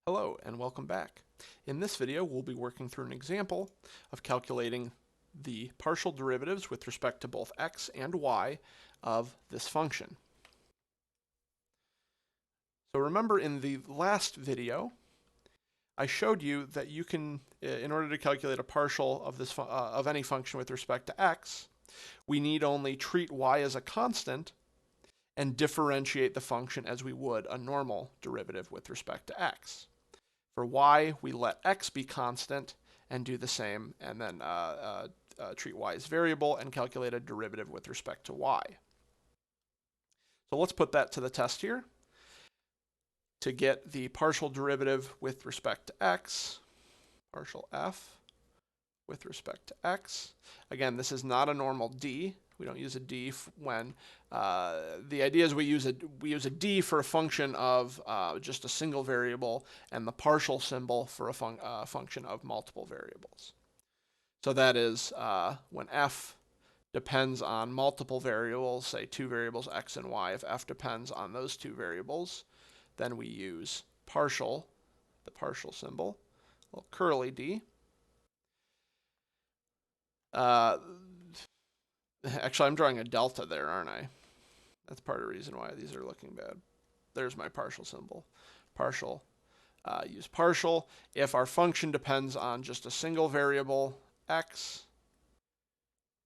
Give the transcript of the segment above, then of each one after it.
Hello and welcome back. In this video we'll be working through an example of calculating the partial derivatives with respect to both x and y of this function. So remember in the last video I showed you that you can, in order to calculate a partial of this of any function with respect to x, we need only treat y as a constant and differentiate the function as we would a normal derivative with respect to x. For y, we let x be constant and do the same, and then treat y as variable and calculate a derivative with respect to y. So let's put that to the test here. To get the partial derivative with respect to x, partial f with respect to x. Again, this is not a normal d. We don't use a d when the idea is we use a d for a function of just a single variable, and the partial symbol for a function of multiple variables. So that is when f depends on multiple variables, say two variables x and y. If f depends on those two variables, then we use partial, the partial symbol, a little curly d. Actually, I'm drawing a delta there, aren't I? That's part of the reason why these are looking bad. There's my partial symbol. Partial. Use partial. If our function depends on just a single variable, x,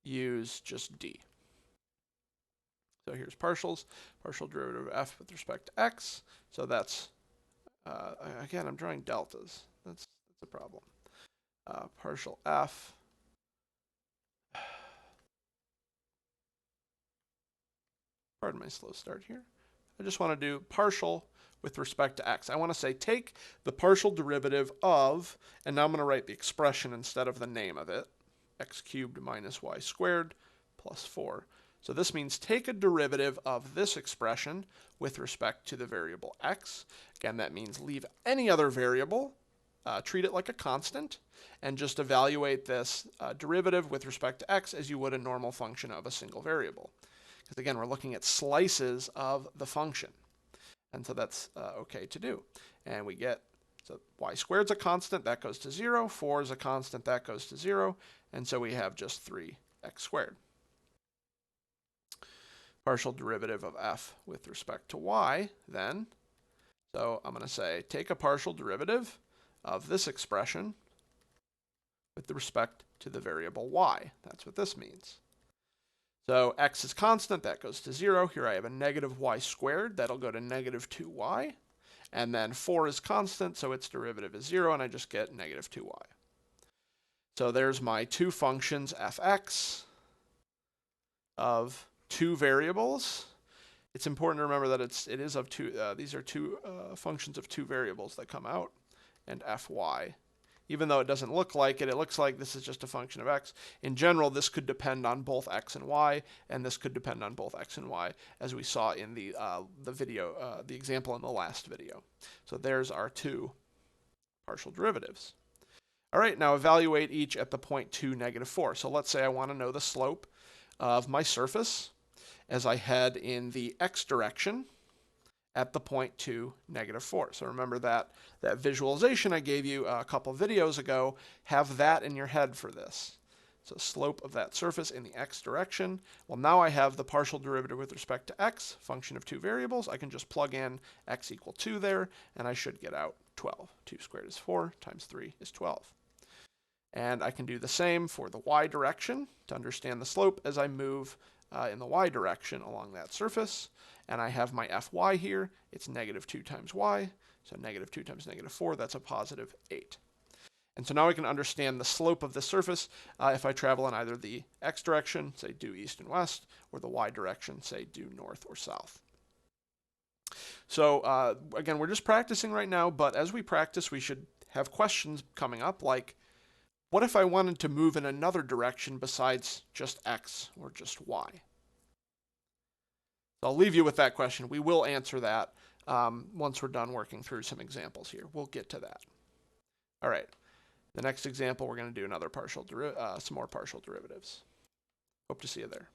use just d. So here's partials. Partial derivative of f with respect to x. So that's, again, I'm drawing deltas. That's a problem. Partial f. Pardon my slow start here. I just want to do partial with respect to x. I want to say take the partial derivative of, and now I'm going to write the expression instead of the name of it, x cubed minus y squared plus 4. So this means take a derivative of this expression with respect to the variable x. Again, that means leave any other variable, treat it like a constant, and just evaluate this derivative with respect to x as you would a normal function of a single variable. Because again, we're looking at slices of the function. And so that's okay to do. And we get, so y squared is a constant, that goes to 0. 4 is a constant, that goes to 0. And so we have just 3x squared. Partial derivative of f with respect to y, then. So I'm going to say take a partial derivative of this expression with respect to the variable y. That's what this means. So x is constant, that goes to 0. Here I have a negative y squared, that'll go to negative 2y. And then 4 is constant, so its derivative is 0, and I just get negative 2y. So there's my two functions fx of two variables. It's important to remember that it is of two, these are two functions of two variables that come out, and fy. Even though it doesn't look like it, it looks like this is just a function of x. In general, this could depend on both x and y, and this could depend on both x and y, as we saw in the video, the example in the last video. So there's our two partial derivatives. All right, now evaluate each at the point 2, negative 4. So let's say I want to know the slope of my surface as I head in the x direction at the point 2, negative 4. So remember that visualization I gave you a couple videos ago. Have that in your head for this. So slope of that surface in the x direction. Well, now I have the partial derivative with respect to x, function of two variables. I can just plug in x equal 2 there, and I should get out 12. 2 squared is 4, times 3 is 12. And I can do the same for the y direction to understand the slope as I move in the y direction along that surface. And I have my fy here. It's negative 2 times y. So negative 2 times negative 4, that's a positive 8. And so now I can understand the slope of the surface if I travel in either the x direction, say due east and west, or the y direction, say due north or south. So again, we're just practicing right now, but as we practice, we should have questions coming up like, what if I wanted to move in another direction besides just x or just y? So I'll leave you with that question. We will answer that once we're done working through some examples here. We'll get to that. All right. The next example, we're going to do another some more partial derivatives. Hope to see you there.